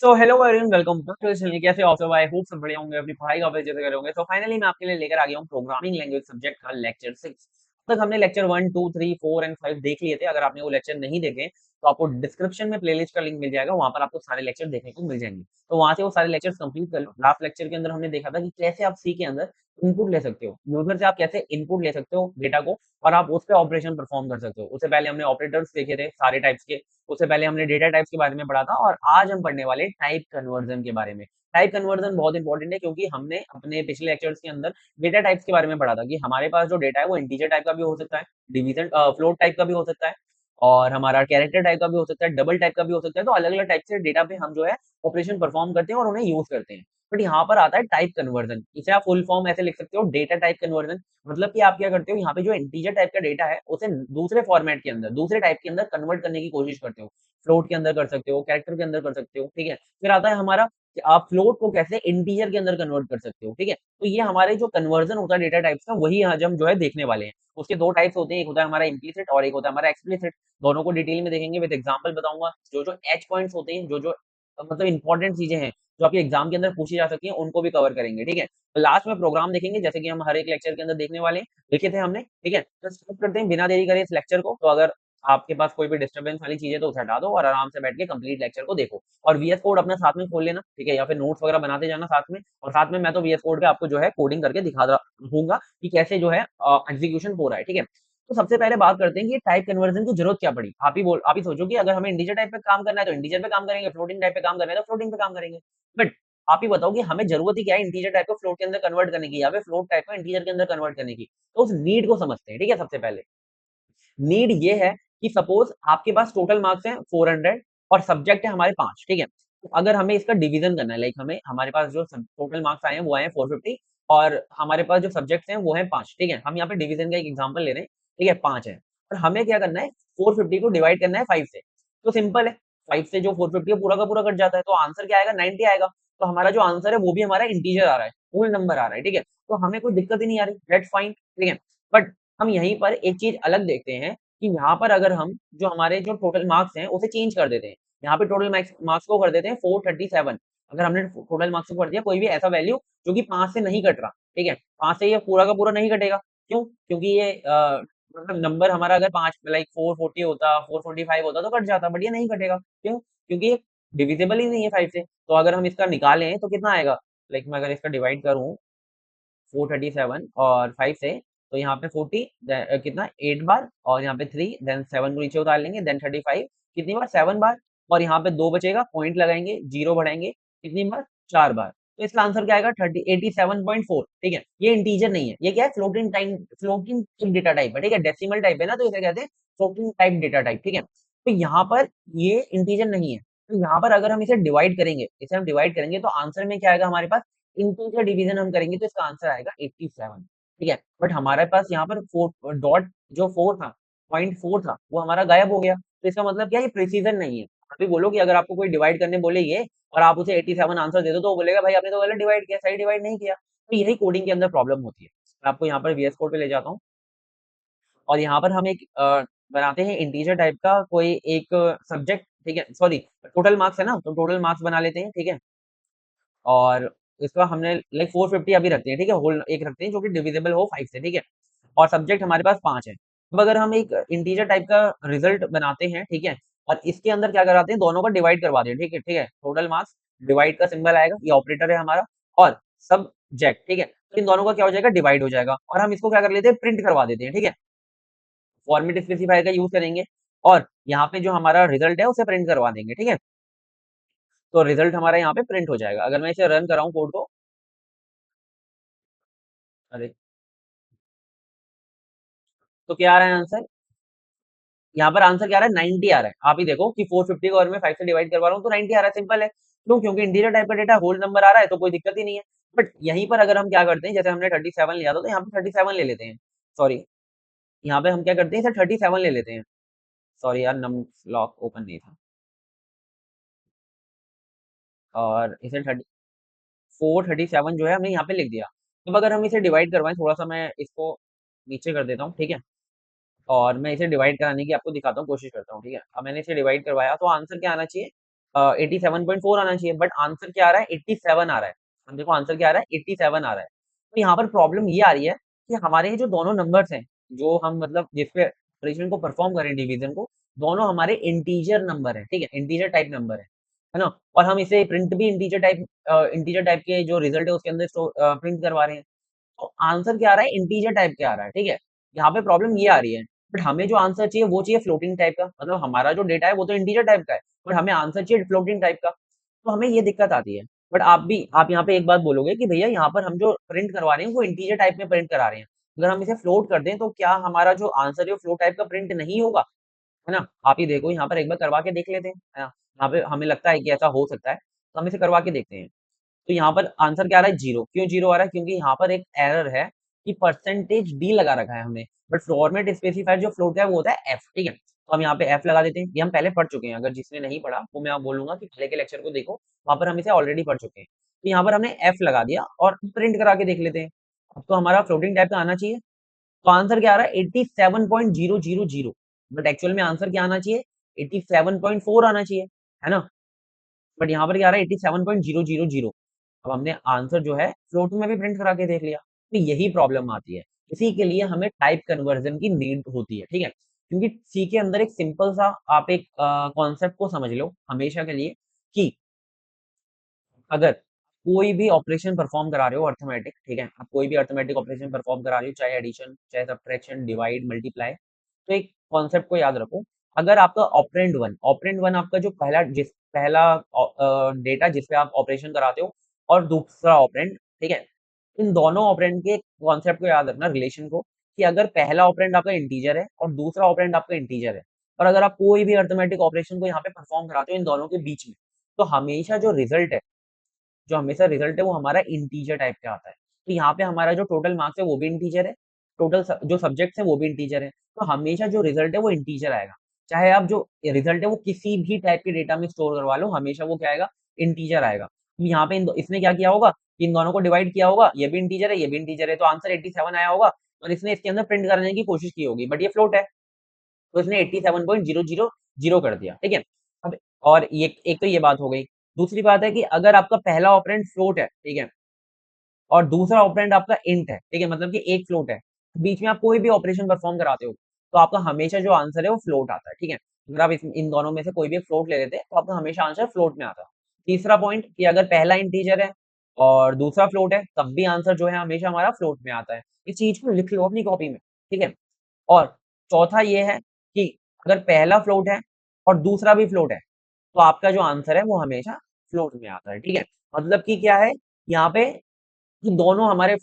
So hello everyone, welcome back to the channel. कैसे हो आप सब? आई होप सब बढ़िया होंगे, अपनी पढ़ाई का जैसे कर रहे होंगे। सो फाइनली मैं आपके लिए लेकर आ गया हूँ प्रोग्रामिंग लैंग्वेज सब्जेक्ट का लेक्चर 6। तक हमने लेक्चर 1 2 3 4 एंड 5 देख लिए थे। अगर आपने वो लेक्चर नहीं देखे तो आपको डिस्क्रिप्शन में प्लेलिस्ट का लिंक मिल जाएगा, वहां पर आपको सारे लेक्चर देखने को मिल जाएंगे। तो वहां से वो सारे लेक्चर्स कंप्लीट कर लो। लास्ट लेक्चर के अंदर हमने देखा था कि कैसे आप सी के अंदर इनपुट ले सकते हो, यूजर से आप कैसे इनपुट ले सकते हो डेटा को, और आप उस पर ऑपरेशन परफॉर्म कर सकते हो। उससे पहले हमने ऑपरेटर्स देखे थे सारे टाइप्स के। उससे पहले हमने डेटा टाइप्स के बारे में पढ़ा था, और आज हम पढ़ने वाले टाइप कन्वर्जन के बारे में। टाइप कन्वर्जन बहुत इंपॉर्टेंट है, क्योंकि हमने अपने पिछले लेक्चर्स के अंदर डेटा टाइप्स के बारे में पढ़ा था कि हमारे पास जो डेटा है वो इंटीजर टाइप का भी हो सकता है, डिवीजन फ्लोट टाइप का भी हो सकता है, और हमारा कैरेक्टर टाइप का भी हो सकता है, डबल टाइप का भी हो सकता है। तो अलग अलग टाइप से डेटा पे हम जो है ऑपरेशन परफॉर्म करते हैं और उन्हें यूज करते हैं। बट यहाँ पर आता है टाइप कन्वर्जन। इसे आप फुल फॉर्म ऐसे लिख सकते हो, डेटा टाइप कन्वर्जन। मतलब कि आप क्या करते हो, यहाँ पे जो इंटीजर टाइप का डेटा है उसे दूसरे फॉर्मेट के अंदर, दूसरे टाइप के अंदर कन्वर्ट करने की कोशिश करते हो। फ्लोट के अंदर कर सकते हो, कैरेक्टर के अंदर कर सकते हो, ठीक है। फिर आता है हमारा कि आप फ्लोट को कैसे इंटीजर के अंदर कन्वर्ट कर सकते हो, ठीक है। तो ये हमारे जो कन्वर्जन होता है डेटा टाइप्स का, वही आज हम जो है देखने वाले हैं। उसके दो टाइप्स होते हैं, एक होता है हमारा इम्प्लीसिट और एक होता है हमारा एक्सप्लिसिट। दोनों को डिटेल में देखेंगे, विद एग्जांपल बताऊंगा। जो जो एच पॉइंट्स होते हैं, जो जो मतलब इंपॉर्टेंट चीजें हैं जो आपके एग्जाम के अंदर पूछी जा सकती हैं, उनको भी कवर करेंगे, ठीक है। लास्ट में प्रोग्राम देखेंगे, जैसे कि हम हर एक लेक्चर के अंदर देखने वाले हैं, देखे थे हमने, ठीक है। तो स्टार्ट करते हैं बिना देरी करे इस लेक्चर को। तो अगर आपके पास कोई भी डिस्टर्बेंस वाली चीज़ है तो उसे हटा दो और आराम से बैठ के कंप्लीट लेक्चर को देखो। और वीएस कोड अपना साथ में खोल लेना, ठीक है, या फिर नोट्स वगैरह बनाते जाना साथ में। और साथ में मैं तो वीएस कोड पे आपको जो है कोडिंग करके दिखा दूंगा कि कैसे जो है एग्जीक्यूशन हो रहा है, ठीक है। तो सबसे पहले बात करते हैं कि टाइप कन्वर्जन की जरूरत क्या पड़ी। आप ही सोचो कि अगर हमें इंटीजर टाइप पे काम करना है तो इंटीजर पे काम करेंगे, फ्लोटिंग टाइप पे काम करना है तो फ्लोटिंग पे काम करेंगे। बट आप ही बताओ कि हमें जरूरत ही क्या है इंटीजर टाइप को फ्लोट के अंदर कन्वर्ट करने की, या फिर फ्लोट टाइप को इंटीजर के अंदर कन्वर्ट करने की। तो उस नीड को समझते हैं, ठीक है। सबसे पहले नीड ये है कि सपोज आपके पास टोटल मार्क्स हैं 400 और सब्जेक्ट है हमारे 5, ठीक है। तो अगर हमें इसका डिवीजन करना है, लाइक हमें हमारे पास जो टोटल मार्क्स आए हैं वो आए हैं 450, और हमारे पास जो सब्जेक्ट्स हैं वो हैं 5, ठीक है। हम यहाँ पे डिवीजन का एक एग्जांपल ले रहे हैं, ठीक है। 5 है और हमें क्या करना है, 450 को डिवाइड करना है 5 से। तो सिंपल है, 5 से जो 450 है पूरा का पूरा कट जाता है, तो आंसर क्या आएगा, 90 आएगा। तो हमारा जो आंसर है वो भी हमारा इंटीजर आ रहा है, होल नंबर आ रहा है, ठीक है। तो हमें कोई दिक्कत ही नहीं आ रही, दैट्स फाइन, ठीक है। बट हम यहीं पर एक चीज अलग देखते हैं कि यहाँ पर अगर हम जो हमारे जो टोटल मार्क्स हैं उसे चेंज कर देते हैं। यहाँ पे टोटल मार्क्स को कर देते हैं 437। अगर हमने टोटल मार्क्स को कर दिया कोई भी ऐसा वैल्यू जो कि 5 से नहीं कट रहा, ठीक है। 5 से ये पूरा का पूरा नहीं कटेगा। क्यों? क्योंकि ये मतलब नंबर हमारा अगर 5 लाइक 440 होता, 445 होता तो कट जाता, बट ये नहीं कटेगा। क्यों? क्योंकि ये डिविजिबल ही नहीं है 5 से। तो अगर हम इसका निकालें तो कितना आएगा, लाइक मैं अगर इसका डिवाइड करूँ 437 और 5 से, तो यहाँ पे 40 कितना 8 बार, और यहाँ पे 3 देन 7 को नीचे उतार लेंगे, देन 35 कितनी बार 7 बार, और यहाँ पे 2 बचेगा, पॉइंट लगाएंगे, जीरो बढ़ाएंगे, कितनी बार 4 बार। तो इसका आंसर क्या आएगा 30 87.4, ठीक है। ये इंटीजर नहीं है, ये क्या है, floating time, floating data type है, ठीक है। डेसिमल टाइप है ना, तो इसे कहते हैं फ्लोटिंग टाइप डेटा टाइप, ठीक है। तो यहाँ पर ये इंटीजर नहीं है। तो यहाँ पर अगर हम इसे डिवाइड करेंगे, इसे हम डिवाइड करेंगे तो आंसर में क्या आएगा हमारे पास, इंटीजर डिवीजन हम करेंगे तो इसका आंसर आएगा 87, ठीक है। बट हमारे पास यहाँ पर 4 डॉट जो 4 था, पॉइंट 4 था, वो हमारा गायब हो गया। तो इसका मतलब क्या है, ये प्रिसीजन नहीं है। अभी बोलो कि अगर आपको कोई डिवाइड करने बोले ये, और आप उसे 87 आंसर दे दो, तो वो बोलेगा भाई आपने तो गलत डिवाइड किया, सही डिवाइड नहीं किया। तो यही कोडिंग के अंदर प्रॉब्लम होती है। मैं आपको यहाँ पर वीएस कोड पे ले जाता हूँ, और यहाँ पर हम एक बनाते हैं इंटीजर टाइप का कोई एक सब्जेक्ट, ठीक है। सॉरी, टोटल मार्क्स है ना, तो टोटल मार्क्स बना लेते हैं, ठीक है। और इसका हमने लाइक 450 अभी रखते हैं, ठीक है। होल एक रखते हैं जो कि डिविजिबल हो 5 से, ठीक है। और सब्जेक्ट हमारे पास 5 है। अब अगर हम एक इंटीजर टाइप का रिजल्ट बनाते हैं, ठीक है, और इसके अंदर क्या कराते हैं, दोनों का डिवाइड करवा दें, ठीक है, ठीक है। टोटल मार्क्स, डिवाइड का सिंबल आएगा, ये ऑपरेटर है हमारा, और सब्जेक्ट, ठीक है। तो इन दोनों का क्या हो जाएगा, डिवाइड हो जाएगा, और हम इसको क्या कर लेते हैं, प्रिंट करवा देते हैं, ठीक है। फॉर्मेट स्पेसिफायर का यूज करेंगे, और यहाँ पे जो हमारा रिजल्ट है उसे प्रिंट करवा देंगे, ठीक है। तो रिजल्ट हमारा यहाँ पे प्रिंट हो जाएगा। अगर मैं इसे रन कराऊं कोड को, अरे, तो क्या आ रहा है आंसर, यहाँ पर आंसर क्या आ रहा है, 90 आ रहा है। आप ही देखो कि 450 को अगर मैं 5 से डिवाइड करवा रहा हूँ तो 90 आ रहा है, सिंपल है। क्यों? क्योंकि इंटीजर टाइप का डेटा होल नंबर आ रहा है, तो कोई दिक्कत ही नहीं है। बट यहीं पर अगर हम क्या करते हैं, जैसे हमने 37 लिया था तो यहाँ पे 37 ले लेते हैं। सॉरी, यहाँ पे हम क्या करते हैं, इसे 37 ले लेते हैं। सॉरी यार, नम लॉक ओपन नहीं था, और इसे 437 जो है हमने यहाँ पे लिख दिया। अब अगर हम इसे डिवाइड करवाएं, थोड़ा सा मैं इसको नीचे कर देता हूँ, ठीक है। और मैं इसे डिवाइड कराने की आपको दिखाता हूँ, कोशिश करता हूँ, ठीक है। अब मैंने इसे डिवाइड करवाया तो आंसर क्या आना चाहिए, 87.4 आना चाहिए, बट आंसर क्या आ रहा है, 87 आ रहा है। हम देखो आंसर क्या आ रहा है, 87 आ रहा है। तो यहाँ पर प्रॉब्लम ये आ रही है कि हमारे जो दोनों नंबर्स हैं, जो हम मतलब जिसपे ऑपरेशन को परफॉर्म करें डिवीजन को, दोनों हमारे इंटीजर नंबर है, ठीक है, इंटीजर टाइप नंबर है ना। और हम इसे प्रिंट भी इंटीजर टाइप के जो रिजल्ट है उसके अंदर प्रिंट करवा रहे हैं। तो आंसर क्या आ रहा है, इंटीजर टाइप का आ रहा है, ठीक है। यहाँ पे प्रॉब्लम ये आ रही है, बट हमें जो आंसर चाहिए वो चाहिए फ्लोटिंग टाइप का, मतलब हमारा जो डेटा है वो तो इंटीजर टाइप का है, बट हमें आंसर चाहिए फ्लोटिंग टाइप का। तो हमें ये दिक्कत आती है। बट आप यहाँ पे एक बात बोलोगे कि भैया यहाँ पर हम जो प्रिंट करवा रहे हैं वो इंटीजर टाइप में प्रिंट करा रहे हैं, अगर हम इसे फ्लोट कर दें तो क्या हमारा जो आंसर है वो फ्लोट टाइप का प्रिंट नहीं होगा, है ना। आप ही देखो यहाँ पर एक बार करवा के देख लेते हैं, है ना। यहाँ पे हमें लगता है कि ऐसा हो सकता है, तो हम इसे करवा के देखते हैं। तो यहाँ पर आंसर क्या आ रहा है, जीरो। क्यों जीरो आ रहा है, क्योंकि यहाँ पर एक एरर है कि परसेंटेज डी लगा रखा है हमने, बट फॉर्मेट स्पेसिफायर जो फ्लोट का है वो होता है एफ, ठीक है। तो हम यहाँ पे एफ लगा देते हैं, ये हम पहले पढ़ चुके हैं, अगर जिसने नहीं पढ़ा वो मैं आप बोलूंगा कि पहले के लेक्चर को देखो, वहां पर हम इसे ऑलरेडी पढ़ चुके हैं। तो यहाँ पर हमने एफ लगा दिया और प्रिंट करा के देख लेते हैं। अब तो हमारा फ्लोटिंग टाइप का आना चाहिए। तो आंसर क्या आ रहा है, 87.000, बट एक्चुअल में आंसर क्या आना चाहिए, 87.4 आना चाहिए, है ना। बट यहाँ पर क्या आ रहा है, 87.000। अब हमने आंसर जो है फ्लोट में भी प्रिंट करा के देख लिया। तो यही प्रॉब्लम आती है, इसी के लिए हमें टाइप कन्वर्जन की नीड होती है, ठीक है। क्योंकि सी के अंदर एक सिंपल सा आप एक कॉन्सेप्ट को समझ लो हमेशा के लिए, कि अगर कोई भी ऑपरेशन परफॉर्म करा रहे हो अर्थमेटिक, ठीक है, आप कोई भी अर्थमेटिक ऑपरेशन परफॉर्म करा रहे हो, चाहे एडिशन, चाहे सब्ट्रैक्शन, डिवाइड, मल्टीप्लाई, तो एक कॉन्सेप्ट को याद रखो। अगर आपका ऑपरेंड वन आपका जो पहला डेटा जिस पे आप ऑपरेशन कराते हो, और दूसरा ऑपरेंड, ठीक है, इन दोनों ऑपरेंड के कॉन्सेप्ट को याद रखना, रिलेशन को, कि अगर पहला ऑपरेंड आपका इंटीजर है और दूसरा ऑपरेंड आपका इंटीजर है, और अगर आप कोई भी अर्थमेटिक ऑपरेशन को यहाँ पे परफॉर्म कराते हो इन दोनों के बीच में, तो हमेशा जो रिजल्ट है वो हमारा इंटीजर टाइप का आता है। तो यहाँ पे हमारा जो टोटल मार्क्स है वो भी इंटीजर है, जो सब्जेक्ट्स है वो भी इंटीजर है, तो हमेशा जो रिजल्ट है वो इंटीजर आएगा। चाहे आप जो रिजल्ट है वो किसी भी टाइप के डेटा में स्टोर करवा लो, हमेशा वो क्या आएगा, इंटीजर आएगा। तो यहाँ पे इसने क्या किया होगा, इन दोनों को डिवाइड किया होगा, ये भी इंटीजर है, ये भी इंटीजर है, तो आंसर 87 आया होगा, और इसने इसके अंदर प्रिंट करने की कोशिश की होगी, बट ये फ्लोट है, तो इसने 87.000 कर दिया, ठीक है। अब और ये एक तो ये बात हो गई। दूसरी बात है कि अगर आपका पहला ऑपरेंड फ्लोट है, ठीक है, और दूसरा ऑपरेंड आपका इंट है, ठीक है, मतलब कि एक फ्लोट है, बीच में आप कोई भी ऑपरेशन परफॉर्म कराते हो, तो आपका हमेशा जो आंसर है वो फ्लोट आता है, ठीक है। अगर आप इन दोनों में से कोई भी एक फ्लोट ले लेते हैं तो आपका हमेशा आंसर फ्लोट में आता है। तीसरा पॉइंट, कि अगर पहला इंटीजर है और दूसरा फ्लोट है, तब भी आंसर जो है हमेशा हमारा फ्लोट में आता है। इस चीज को लिख लो अपनी कॉपी में, ठीक है। और चौथा ये है कि अगर पहला फ्लोट है और दूसरा भी फ्लोट है, तो आपका जो आंसर है वो हमेशा फ्लोट में आता है, ठीक है। मतलब कि क्या है यहाँ पे, कि दोनों हमारे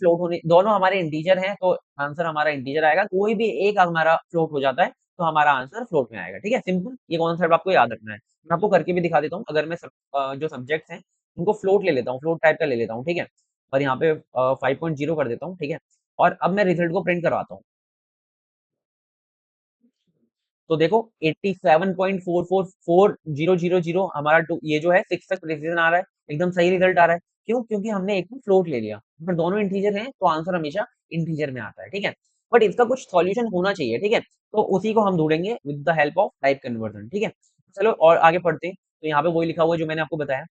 इंटीजर हैं, तो आंसर हमारा इंटीजर आएगा, कोई भी एक हमारा फ्लोट हो जाता है तो हमारा आंसर फ्लोट में आएगा, ठीक है, सिंपल। ये कॉन्सेप्ट आपको याद रखना है। मैं आपको करके भी दिखा देता हूँ, अगर मैं जो सब्जेक्ट्स हैं उनको फ्लोट ले लेता हूँ, फ्लोट टाइप का ले लेता हूँ, ठीक है, और यहाँ पे 5.0 कर देता हूँ, ठीक है, और अब मैं रिजल्ट को प्रिंट करवाता हूँ। तो देखो 87.44400 हमारा ये जो है 6 तक प्रिसीजन आ रहा है, एकदम सही रिजल्ट आ रहा है। क्यों, क्योंकि हमने एक फ्लोट ले लिया, पर दोनों इंटीजर हैं तो आंसर हमेशा इंटीजर में आता है, ठीक है। बट इसका कुछ सॉल्यूशन होना चाहिए, ठीक है, तो उसी को हम ढूंढेंगे with the help of type conversion, ठीक है। चलो और आगे पढ़ते हैं। तो यहाँ पे वही लिखा हुआ है जो मैंने आपको बताया।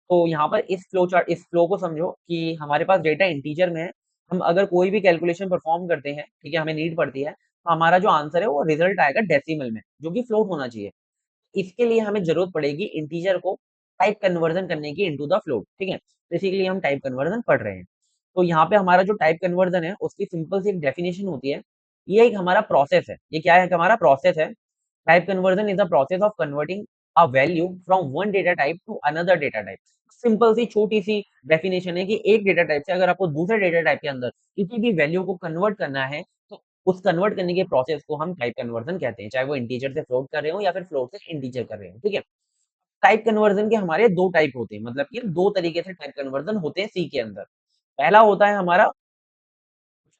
तो यहाँ पर इस फ्लो को समझो कि हमारे पास डेटा इंटीजर में है, हम अगर कोई भी कैलकुलेशन परफॉर्म करते हैं, ठीक है, हमें नीड पड़ती है, तो हमारा जो आंसर है वो रिजल्ट आएगा डेसिमल में, जो कि फ्लोट होना चाहिए। इसके लिए हमें जरूरत पड़ेगी इंटीजर को टाइप कन्वर्जन करने की इनटू द फ्लोट, ठीक है, तो इसी के लिए हम टाइप कन्वर्जन पढ़ रहे हैं। तो यहाँ पे हमारा जो टाइप कन्वर्जन है उसकी सिंपल सी एक डेफिनेशन होती है। ये एक हमारा प्रोसेस है, ये क्या है, हमारा प्रोसेस है। Type conversion is the process of converting a value from one data type to another data type. Simple सी छोटी सी डेफिनेशन है कि एक डेटा टाइप से अगर आपको दूसरे डेटा टाइप के अंदर किसी भी वैल्यू को कन्वर्ट करना है, तो उस कन्वर्ट करने के प्रोसेस को हम टाइप कन्वर्जन कहते हैं, चाहे वो इंटीजर से फ्लोट कर रहे हो या फिर फ्लोट से इंटीजर कर रहे हो, ठीक है। टाइप कन्वर्जन के हमारे दो टाइप होते हैं, मतलब कि दो तरीके से टाइप कन्वर्जन होते हैं सी के अंदर। पहला होता है हमारा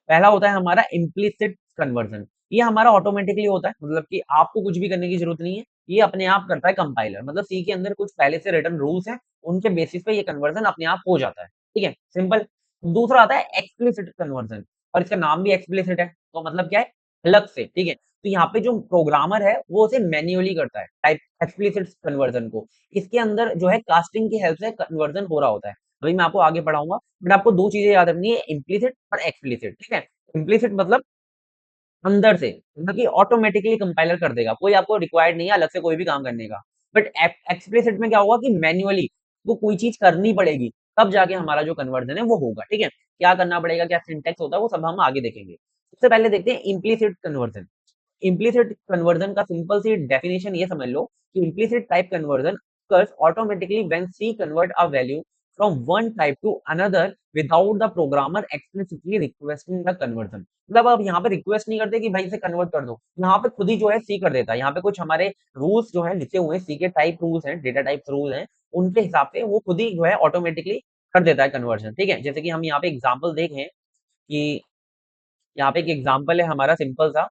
पहला होता है हमारा इम्प्लिसिट कन्वर्जन। ये हमारा ऑटोमेटिकली होता है, मतलब कि आपको कुछ भी करने की जरूरत नहीं है, ये अपने आप करता है कंपाइलर, मतलब सी के अंदर कुछ पहले से रिटन रूल्स हैं, उनके बेसिस पे ये कन्वर्जन अपने आप हो जाता है, ठीक है, सिंपल। दूसरा आता है एक्सप्लिसिट कन्वर्जन, और इसका नाम भी एक्सप्लिसिट है, तो मतलब क्या है, अलग से, ठीक है। तो यहाँ पे जो प्रोग्रामर है वो उसे मैन्युअली करता है टाइप एक्सप्लिसिट कन्वर्जन को। इसके अंदर जो है कास्टिंग की हेल्प से कन्वर्जन हो रहा होता है। अभी मैं आपको आगे पढ़ाऊंगा, बट आपको दो चीजें याद रखनी है, इम्प्लिसिट और एक्सप्लिसिट, ठीक है। इम्प्लिसिट मतलब अंदर से, मतलब कि ऑटोमेटिकली कंपाइलर कर देगा, कोई आपको रिक्वायर्ड नहीं है अलग से कोई भी काम करने का। बट एक्सप्लिसिट में क्या होगा कि मैन्युअली वो कोई चीज करनी पड़ेगी, तब जाके हमारा जो कन्वर्जन है वो होगा, ठीक है। क्या करना पड़ेगा, क्या सिंटेक्स होता है, वो सब हम आगे देखेंगे। सबसे पहले देखते हैं इम्प्लिसिट कन्वर्जन। इम्प्लिसिट कन्वर्जन का सिंपल सी डेफिनेशन ये समझ लो कि implicit type conversion occurs automatically when C convert a value from one type to another without the programmer explicitly requesting the conversion। मतलब अब यहाँ पे रिक्वेस्ट नहीं करते कि भाई इसे कन्वर्ट कर दो, यहाँ पे खुद ही जो है सी कर देता है। यहाँ पे कुछ हमारे रूल्स जो है लिखे हुए हैं, सी के टाइप रूल्स हैं, डेटा टाइप रूल हैं, उनके हिसाब से वो खुद ही जो है ऑटोमेटिकली कर देता है कन्वर्जन, ठीक है। जैसे कि हम यहाँ पे एग्जाम्पल देखें कि यहाँ पे एक एग्जाम्पल है हमारा सिंपल सा,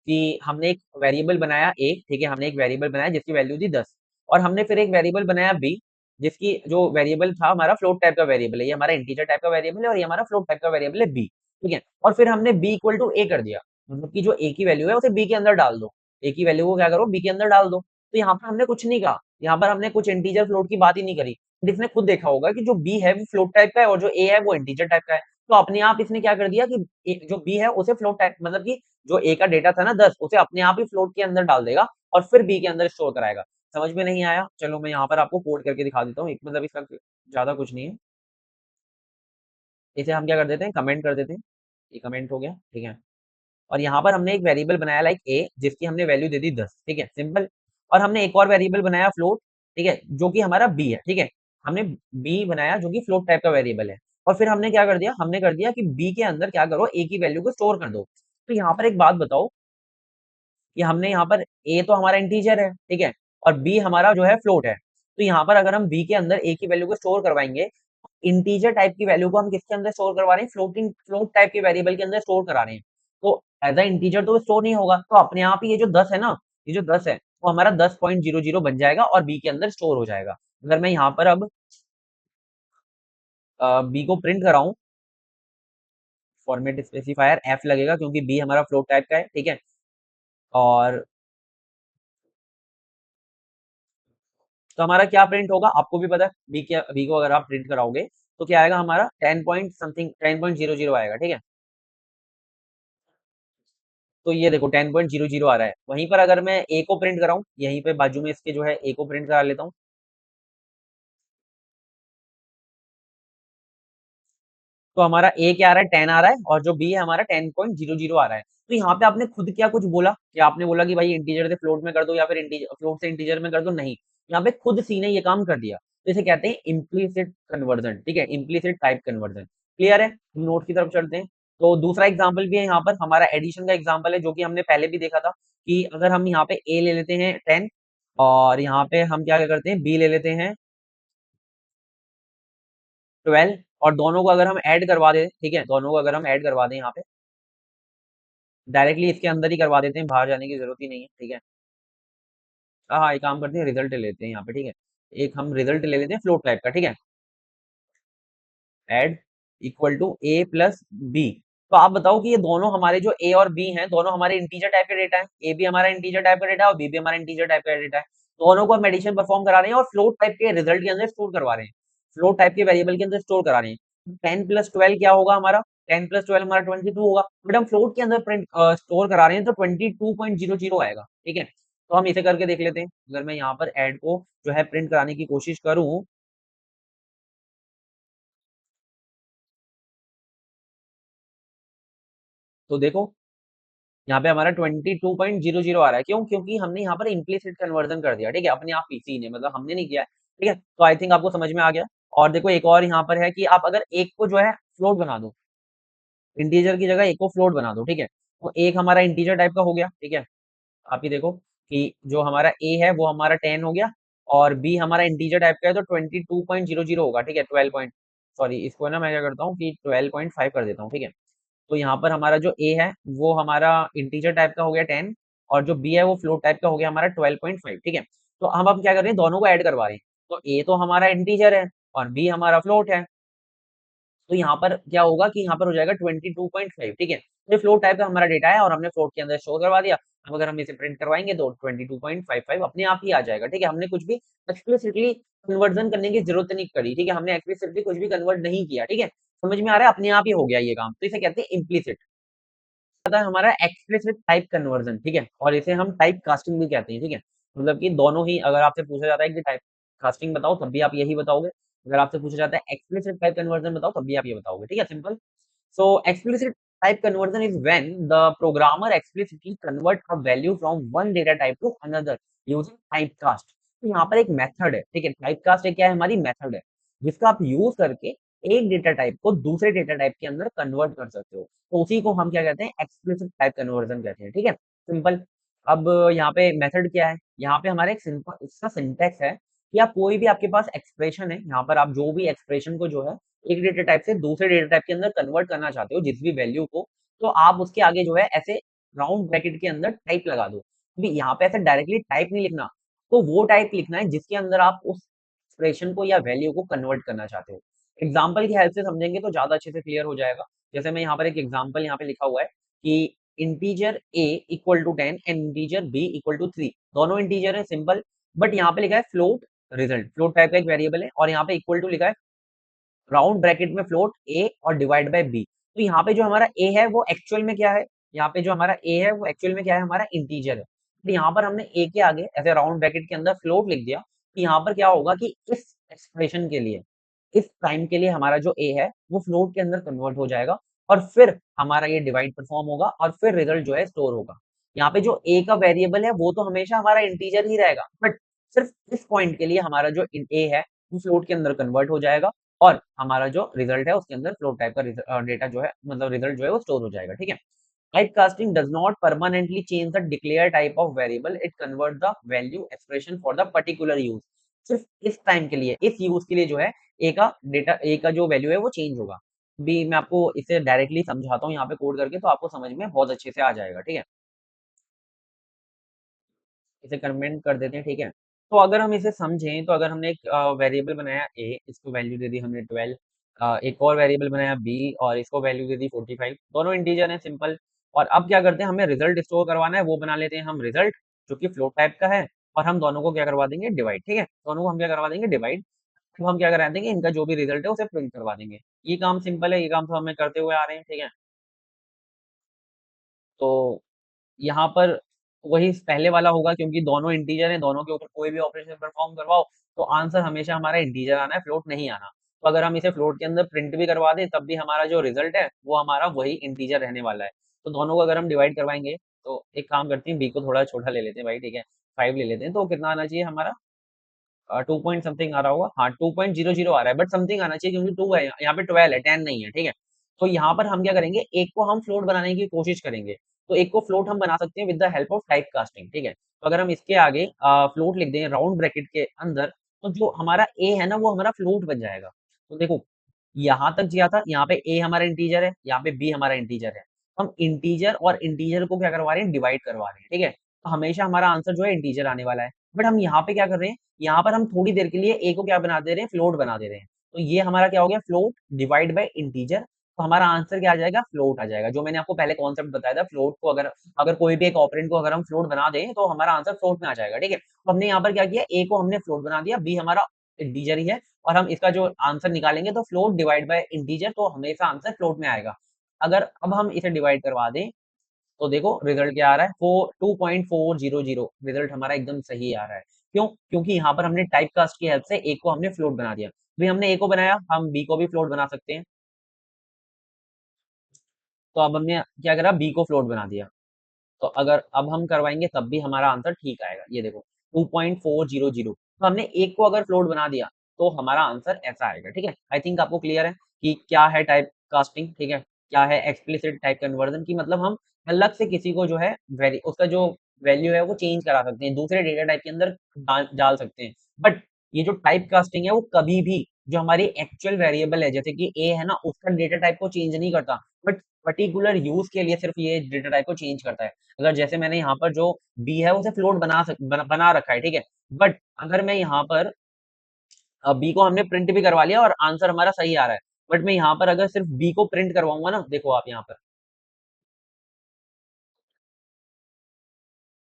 कि हमने एक वेरिएबल बनाया ए, ठीक है, हमने एक वेरिएबल बनाया जिसकी वैल्यू थी 10, और हमने फिर एक वेरिएबल बनाया बी, जिसकी जो वेरिएबल था हमारा फ्लोट टाइप का वेरिएबल है, ये हमारा इंटीजर टाइप का वेरिएबल है और ये हमारा फ्लोट टाइप का वेरिएबल है बी, ठीक है। और फिर हमने बी इक्वल टू ए कर दिया, मतलब कि जो ए की वैल्यू है उसे बी के अंदर डाल दो, ए की वैल्यू को क्या करो, बी के अंदर डाल दो। तो यहाँ पर हमने कुछ नहीं कहा, यहाँ पर हमने कुछ इंटीजर फ्लोट की बात ही नहीं करी। इसने खुद देखा होगा कि जो बी है वो फ्लोट टाइप का है और जो ए है वो इंटीजर टाइप का है, तो अपने आप इसने क्या कर दिया कि जो बी है उसे फ्लोट टाइप, मतलब कि जो ए का डेटा था ना 10, उसे अपने आप ही फ्लोट के अंदर डाल देगा और फिर बी के अंदर स्टोर कराएगा। समझ में नहीं आया, चलो मैं यहाँ पर आपको कोड करके दिखा देता हूँ, एक मतलब इसका ज्यादा कुछ नहीं है। इसे हम क्या कर देते हैं, कमेंट कर देते हैं, ये कमेंट हो गया, ठीक है। और यहाँ पर हमने एक वेरिएबल बनाया लाइक ए, जिसकी हमने वैल्यू दे दी 10, ठीक है, सिंपल। और हमने एक और वेरिएबल बनाया फ्लोट, ठीक है, जो कि हमारा बी है, ठीक है। हमने बी बनाया जो कि फ्लोट टाइप का वेरिएबल है, और फिर हमने क्या कर दिया, हमने कर दिया कि बी के अंदर क्या करो, ए की वैल्यू को स्टोर कर दो। तो यहाँ पर एक बात बताओ कि हमने यहाँ पर ए तो हमारा इंटीजर है, ठीक है, और बी हमारा जो है फ्लोट है। तो यहाँ पर अगर हम बी के अंदर ए की वैल्यू को स्टोर करवाएंगे, इंटीजर टाइप की वैल्यू को हम किसके अंदर स्टोर करवा रहे हैं, फ्लोट टाइप के वेरिएबल के अंदर स्टोर करा रहे हैं। तो एज अ इंटीजर तो स्टोर नहीं होगा, तो अपने आप ही ये जो 10 है ना, ये जो 10 है वो हमारा 10.00 बन जाएगा और बी के अंदर स्टोर हो जाएगा। अगर मैं यहाँ पर अब बी को प्रिंट कराऊं, फॉर्मेट स्पेसिफायर एफ लगेगा क्योंकि बी हमारा फ्लोट टाइप का है, ठीक है। और तो हमारा क्या प्रिंट होगा, आपको भी पता है, बी को अगर आप प्रिंट कराओगे तो क्या आएगा हमारा 10 पॉइंट समथिंग 10.00 आएगा, ठीक है। तो ये देखो 10.00 आ रहा है। वहीं पर अगर मैं ए को प्रिंट कराऊं, यहीं पे बाजू में इसके जो है ए को प्रिंट करा लेता हूँ, तो हमारा ए क्या आ रहा है, 10 आ रहा है, और जो बी है हमारा 10.00 आ रहा है। तो यहाँ पे आपने खुद क्या कुछ बोला, कि आपने बोला कि भाई इंटीजर से फ्लोट में कर दो या फिर फ्लोट से इंटीजर में कर दो, नहीं, यहाँ पे खुद सी ने ये काम कर दिया। तो इसे कहते हैं इम्प्लीसिट कन्वर्जन, ठीक है, इम्प्लीसिट टाइप कन्वर्जन। क्लियर है, हम नोट की तरफ चलते हैं। तो दूसरा एग्जाम्पल भी है यहाँ पर, हमारा एडिशन का एग्जाम्पल है, जो कि हमने पहले भी देखा था, कि अगर हम यहाँ पे ए ले लेते हैं 10, और यहाँ पे हम क्या करते हैं, बी ले लेते हैं 12, और दोनों को अगर हम ऐड करवा दें, ठीक है, दोनों को अगर हम ऐड करवा दें यहाँ पे, डायरेक्टली इसके अंदर ही करवा देते हैं, बाहर जाने की जरूरत ही नहीं है, ठीक है। हाँ, एक काम करते हैं, रिजल्ट ले लेते हैं यहाँ पे, ठीक है। एक हम रिजल्ट ले लेते हैं फ्लोट टाइप का, ठीक है। Ad equal to a plus b. तो आप बताओ कि ये दोनों हमारे जो ए और बी हैं, दोनों हमारे इंटीजर टाइप के डेटा है, ए भी हमारा इंटीजर टाइप का डेटा है और बी भी हमारा इंटीजर टाइप का डेटा है। दोनों को हम एडिशन परफॉर्म करा रहे हैं और फ्लोट टाइप के रिजल्ट के अंदर स्टोर करवा रहे हैं, फ्लोट टाइप के वेरिएबल के अंदर स्टोर करा रहे हैं। 10 प्लस 12 क्या होगा हमारा, 10 प्लस 12 हमारा 22 होगा, बट हम फ्लोट के अंदर प्रिंट स्टोर करा रहे हैं तो 22.00 आएगा, ठीक है। तो हम इसे करके देख लेते हैं, अगर मैं यहाँ पर एड को जो है प्रिंट कराने की कोशिश करूं, तो देखो यहाँ पे हमारा 22.00 आ रहा है, क्यों, क्योंकि हमने यहाँ पर इम्प्लीसिट कन्वर्जन कर दिया, ठीक है, अपने आप पीसी ने, मतलब हमने नहीं किया है, ठीक है। तो आई थिंक आपको समझ में आ गया। और देखो एक और यहाँ पर है कि आप अगर एक को जो है फ्लोट बना दो, इंटीजर की जगह एक को फ्लोट बना दो, ठीक है, तो एक हमारा इंटीजर टाइप का हो गया, ठीक है। आप ही देखो कि जो हमारा ए है वो हमारा 10 हो गया, और बी हमारा इंटीजर टाइप का है तो 22.00 होगा, ठीक है, 12 पॉइंट, सॉरी, इसको ना मैं क्या करता हूँ कि 12.5 कर देता हूँ, ठीक है। तो यहाँ पर हमारा जो ए है वो हमारा इंटीजर टाइप का हो गया 10, और जो बी है वो फ्लोट टाइप का हो गया हमारा 12.5, ठीक है। तो हम अब क्या कर रहे हैं, दोनों को ऐड करवा रहे हैं। तो ए तो हमारा इंटीजर है और बी हमारा फ्लोट है, तो यहाँ पर क्या होगा कि यहाँ पर हो जाएगा 22.5, ठीक है। तो ये फ्लोट टाइप का हमारा डेटा है और हमने फ्लोट के अंदर स्टोर करवा दिया। अब अगर हम इसे प्रिंट करवाएंगे तो 22.55 अपने आप ही आ जाएगा। ठीक है, हमने कुछ भी एक्सप्लिसिटली कन्वर्जन करने की जरूरत नहीं करी। ठीक है, हमने एक्सप्लिसिटली कुछ भी कन्वर्ट नहीं किया। ठीक है, समझ में आ रहा है, अपने आप ही हो गया ये काम, तो इसे कहते हैं इम्प्लिसिट। है हमारा एक्सप्लिसिट टाइप कन्वर्जन। ठीक है, और इसे हम टाइप कास्टिंग भी कहते हैं। ठीक है, मतलब कि दोनों ही, अगर आपसे पूछा जाता है कि टाइप कास्टिंग बताओ तब भी आप यही बताओगे, अगर आपसे पूछा जाता है एक्सप्लिसिट टाइप कन्वर्जन बताओ तब भी आप ये बताओगे। ठीक है, simple. So explicit type conversion is when the programmer explicitly convert a value from one data type to another using typecast। तो यहाँ पर एक मेथड है। ठीक है, टाइपकास्ट एक क्या है, हमारी मेथड है जिसका आप यूज करके एक डेटा टाइप को दूसरे डेटा टाइप के अंदर कन्वर्ट कर सकते हो। तो उसी को हम क्या कहते हैं, एक्सप्लिसिट टाइप कन्वर्जन कहते हैं। ठीक है, सिंपल। अब यहाँ पे मेथड क्या है, यहाँ पे हमारा एक सिंपल इसका सिंटेक्स है कि आप कोई भी, आपके पास एक्सप्रेशन है, यहाँ पर आप जो भी एक्सप्रेशन को जो है एक डेटा टाइप से दूसरे डेटा टाइप के अंदर कन्वर्ट करना चाहते हो जिस भी वैल्यू को, तो आप उसके आगे जो है ऐसे राउंड ब्रैकेट के अंदर टाइप लगा दो। अभी यहाँ पे ऐसे डायरेक्टली टाइप नहीं लिखना, तो वो टाइप लिखना है जिसके अंदर आप उस एक्सप्रेशन को या वैल्यू को कन्वर्ट करना चाहते हो। एग्जाम्पल की हेल्प से समझेंगे तो ज्यादा अच्छे से क्लियर हो जाएगा। जैसे मैं यहाँ पर एक एग्जाम्पल यहाँ पे लिखा हुआ है कि integer a equal to 10 and integer b equal to 3, दोनों इंटीजर है, सिंपल। बट यहाँ पे लिखा है फ्लोट रिजल्ट, फ्लोट टाइप का एक वेरिएबल है, और यहाँ पे इक्वल टू लिखा है राउंड ब्रैकेट में फ्लोट ए और डिवाइड बाय बी। तो यहाँ पे जो हमारा ए है वो एक्चुअल में क्या है, यहाँ पे जो हमारा ए है वो एक्चुअल में क्या है, हमारा इंटीजर है। तो यहाँ पर हमने ए के आगे ऐसे राउंड ब्रैकेट के अंदर फ्लोट लिख दिया। तो यहाँ पर क्या होगा कि इस एक्सप्रेशन के लिए, इस टाइम के लिए हमारा जो ए है वो फ्लोट के अंदर कन्वर्ट हो जाएगा, और फिर हमारा ये डिवाइड परफॉर्म होगा और फिर रिजल्ट जो है स्टोर होगा। यहाँ पे जो ए का वेरिएबल है वो तो हमेशा हमारा इंटीजर ही रहेगा, बट सिर्फ इस पॉइंट के लिए हमारा जो ए है वो फ्लोट के अंदर कन्वर्ट हो जाएगा, और हमारा जो रिजल्ट है उसके अंदर फ्लोट टाइप का डेटा जो है, मतलब रिजल्ट जो है वो स्टोर हो जाएगा। ठीक है, typecasting does not permanently change the declared type of variable, it converts the value expression for the particular use। सिर्फ इस टाइम के लिए, इस यूज के लिए जो है ए का डेटा, ए का जो वैल्यू है वो चेंज होगा। भी मैं आपको इसे डायरेक्टली समझाता हूँ यहाँ पे कोड करके, तो आपको समझ में बहुत अच्छे से आ जाएगा। ठीक है, इसे कमेंट कर देते हैं। ठीक है, तो अगर हम इसे समझें तो अगर हमने एक वेरिएबल बनाया ए, इसको वैल्यू दे दी हमने 12, एक और वेरिएबल बनाया बी और इसको वैल्यू दे दी 45, दोनों इंटीजर हैं, सिंपल। और अब क्या करते हैं, हमें रिजल्ट स्टोर करवाना है, वो बना लेते हैं हम रिजल्ट जो कि फ्लोट टाइप का है, और हम दोनों को क्या करवा देंगे, डिवाइड। ठीक है, दोनों को हम क्या करवा देंगे, डिवाइड। तो हम क्या करा देंगे, इनका जो भी रिजल्ट है उसे प्रिंट करवा देंगे। ये काम सिंपल है, ये काम तो हमें करते हुए आ रहे हैं। ठीक है, तो यहाँ पर वही पहले वाला होगा, क्योंकि दोनों इंटीजर हैं, दोनों के ऊपर कोई भी ऑपरेशन परफॉर्म करवाओ तो आंसर हमेशा हमारा इंटीजर आना है, फ्लोट नहीं आना। तो अगर हम इसे फ्लोट के अंदर प्रिंट भी करवा दें तब भी हमारा जो रिजल्ट है वो हमारा वही इंटीजर रहने वाला है। तो दोनों को अगर हम डिवाइड करवाएंगे, तो एक काम करते हैं, बी को थोड़ा छोटा ले लेते हैं भाई। ठीक है, 5 ले लेते हैं, तो कितना आना चाहिए हमारा, 2 पॉइंट समथिंग आ रहा होगा, हाँ 2.00 आ रहा है, बट समथिंग आना चाहिए क्योंकि 2 है, यहाँ पे 12 है, 10 नहीं है। ठीक है, तो यहाँ पर हम क्या करेंगे, एक को हम फ्लोट बनाने की कोशिश करेंगे। तो एक को फ्लोट हम बना सकते हैं with the help of type casting. ठीक है, तो अगर हम इसके आगे फ्लोट लिख दें राउंड ब्रैकेट के अंदर, तो जो हमारा ए है ना वो हमारा फ्लोट बन जाएगा। तो देखो, यहाँ तक जिया था, यहाँ पे ए हमारा इंटीजर है, यहाँ पे बी हमारा इंटीजर है। हम इंटीजर और इंटीजर को क्या करवा रहे हैं, डिवाइड करवा रहे हैं। ठीक है, तो हमेशा हमारा आंसर जो है इंटीजर आने वाला है। बट हम यहाँ पे क्या कर रहे हैं, यहाँ पर हम थोड़ी देर के लिए ए को क्या बना दे रहे हैं, फ्लोट बना दे रहे हैं। तो ये हमारा क्या हो गया, फ्लोट डिवाइड बाय इंटीजर। तो हमारा आंसर क्या आ जाएगा, फ्लोट आ जाएगा। जो मैंने आपको पहले कॉन्सेप्ट बताया था, फ्लोट को अगर अगर कोई भी एक ऑपरेंड को अगर हम फ्लोट बना दें तो हमारा आंसर फ्लोट में आ जाएगा। ठीक है, तो हमने यहाँ पर क्या किया, ए को हमने फ्लोट बना दिया, बी हमारा इंटीजर ही है, और हम इसका जो आंसर निकालेंगे तो फ्लोट डिवाइड बाय इंटीजर, तो हमेशा आंसर फ्लोट में आएगा। अगर अब हम इसे डिवाइड करवा दें तो देखो रिजल्ट क्या आ रहा है, 2.400, रिजल्ट हमारा एकदम सही आ रहा है। क्यों, क्योंकि यहाँ पर हमने टाइप कास्ट की हेल्प से ए को हमने फ्लोट बना दिया। भी हमने ए को बनाया, हम बी को भी फ्लोट बना सकते हैं। तो अब हमने क्या करा, बी को फ्लोट बना दिया। तो अगर अब हम करवाएंगे तब भी हमारा आंसर ठीक आएगा। ये देखो 2.400, तो हमने एक को अगर फ्लोट बना दिया तो हमारा आंसर ऐसा आएगा। ठीक है, आई थिंक आपको क्लियर है कि क्या है टाइप कास्टिंग। ठीक है, क्या है एक्सप्लिसिट टाइप कन्वर्जन की, मतलब हम अलग से किसी को जो है वेरी उसका जो वैल्यू है वो चेंज करा सकते हैं, दूसरे डेटा टाइप के अंदर डाल सकते हैं। बट ये जो टाइप कास्टिंग है वो कभी भी जो हमारी एक्चुअल वेरिएबल है, जैसे कि ए है ना, उसका डेटा टाइप को चेंज नहीं करता, बट पर्टिकुलर यूज के लिए सिर्फ ये डेटा टाइप को चेंज करता है। अगर जैसे मैंने यहाँ पर जो बी है उसे फ्लोट बना रखा है। ठीक है, बट अगर मैं यहाँ पर बी को हमने प्रिंट भी करवा लिया और आंसर हमारा सही आ रहा है, बट मैं यहाँ पर अगर सिर्फ बी को प्रिंट करवाऊंगा ना, देखो आप यहाँ पर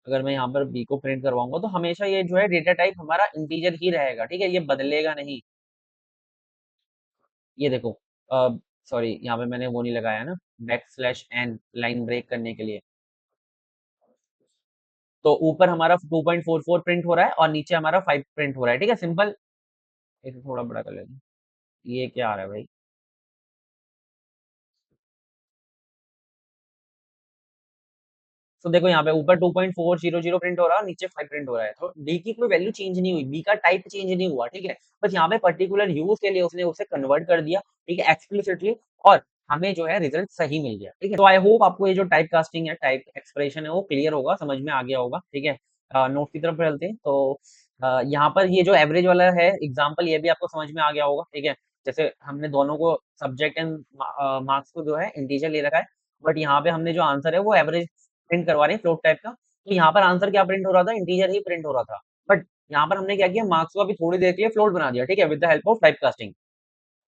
अगर मैं यहाँ पर बी को प्रिंट करवाऊंगा तो हमेशा ये जो है डेटा टाइप हमारा इंटीजर ही रहेगा, ठीक है, ये बदलेगा नहीं। ये देखो, सॉरी यहाँ पे मैंने वो नहीं लगाया ना, \n लाइन ब्रेक करने के लिए। तो ऊपर हमारा 2.44 प्रिंट हो रहा है और नीचे हमारा 5 प्रिंट हो रहा है, ठीक है, सिंपल। इसे थोड़ा बड़ा कर लेते हैं। ये क्या आ रहा है भाई? तो देखो यहाँ पे ऊपर 2.400 प्रिंट हो रहा है और नीचे 5 प्रिंट हो रहा है, तो डी की कोई वैल्यू चेंज नहीं हुई, बी का टाइप चेंज नहीं हुआ, ठीक है। बस यहाँ पे पर्टिकुलर यूज के लिए उसने उसे कन्वर्ट कर दिया, ठीक है, एक्सप्लिसिटली, और हमें जो है रिजल्ट सही मिल गया, ठीक है। तो आई होप आपको ये जो टाइप कास्टिंग है, टाइप एक्सप्रेशन है, वो क्लियर होगा, समझ में आ गया होगा, ठीक है। नोट की तरफ चलते हैं। तो यहाँ पर ये जो एवरेज वाला है एग्जाम्पल, ये भी आपको समझ में आ गया होगा, ठीक है। जैसे हमने दोनों को सब्जेक्ट एंड मार्क्स को जो है इंटीजर ले रखा है, बट यहाँ पे हमने जो आंसर है वो एवरेज प्रिंट करवा रहे हैं फ्लोट टाइप का। तो यहाँ पर आंसर क्या प्रिंट हो रहा था? इंटीजर ही प्रिंट हो रहा था। बट यहाँ पर हमने क्या किया, मार्क्स को अभी थोड़ी देर के लिए फ्लोट बना दिया, ठीक है, with the help of type casting.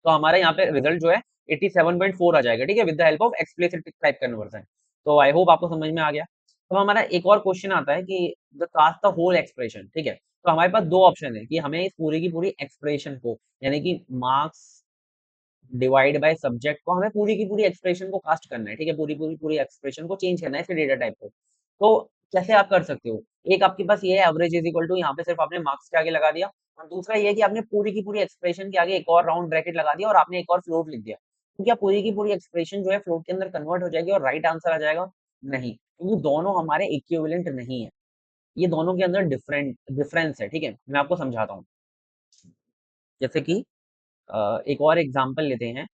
तो हमारे यहाँ पे रिजल्ट जो है 87.4 आ जाएगा, ठीक है, with the help of explicit type conversion. तो आई होप आपको समझ में आ गया। तो हमारा एक और क्वेश्चन आता है कि the cast the whole expression, ठीक है। तो हमारे पास दो ऑप्शन है कि हमें इस पूरी की पूरी एक्सप्रेशन को, यानी कि मार्क्स डिवाइड बाय सब्जेक्ट को, हमें पूरी की पूरी एक्सप्रेशन को कास्ट करना है, ठीक है, पूरी एक्सप्रेशन को चेंज करना है इसके डेटा टाइप को। तो कैसे आप कर सकते हो? एक आपके पास ये है, एवरेज इज इक्वल टू, यहाँ पे सिर्फ आपने मार्क्स के आगे लगा दिया, और दूसरा ये है कि आपने पूरी की पूरी एक्सप्रेशन के आगे एक और राउंड ब्रैकेट लगा दिया और आपने एक और फ्लोट लिख दिया। तो क्या पूरी की पूरी एक्सप्रेशन जो है फ्लोट के अंदर कन्वर्ट हो जाएगी और राइट आंसर आ जाएगा? नहीं, क्योंकि दोनों हमारे इक्विवेलेंट नहीं है, ये दोनों के अंदर डिफरेंस है, ठीक है। मैं आपको समझाता हूँ। जैसे कि एक और एग्जाम्पल लेते हैं,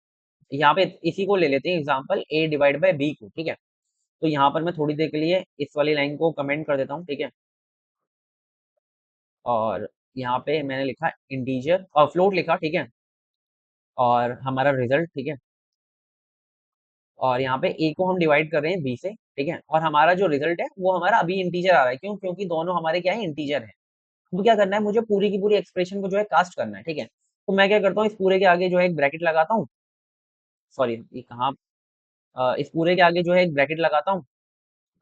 यहाँ पे इसी को ले लेते हैं example, a divide by b को, ठीक है। तो यहाँ पर मैं थोड़ी देर के लिए इस वाली लाइन को कमेंट कर देता हूँ, ठीक है। और यहाँ पे मैंने लिखा इंटीजर और फ्लोट लिखा, ठीक है, और हमारा रिजल्ट, ठीक है। और यहाँ पे a को हम डिवाइड कर रहे हैं b से, ठीक है, और हमारा जो रिजल्ट है वो हमारा अभी इंटीजर आ रहा है, क्यों? क्योंकि दोनों हमारे क्या है, इंटीजर है। तो क्या करना है, मुझे पूरी की पूरी एक्सप्रेशन को जो है कास्ट करना है, ठीक है। तो मैं क्या करता हूँ, इस पूरे के आगे जो है एक ब्रैकेट लगाता हूँ, सॉरी ये कहाँ, इस पूरे के आगे जो है एक ब्रैकेट लगाता हूँ,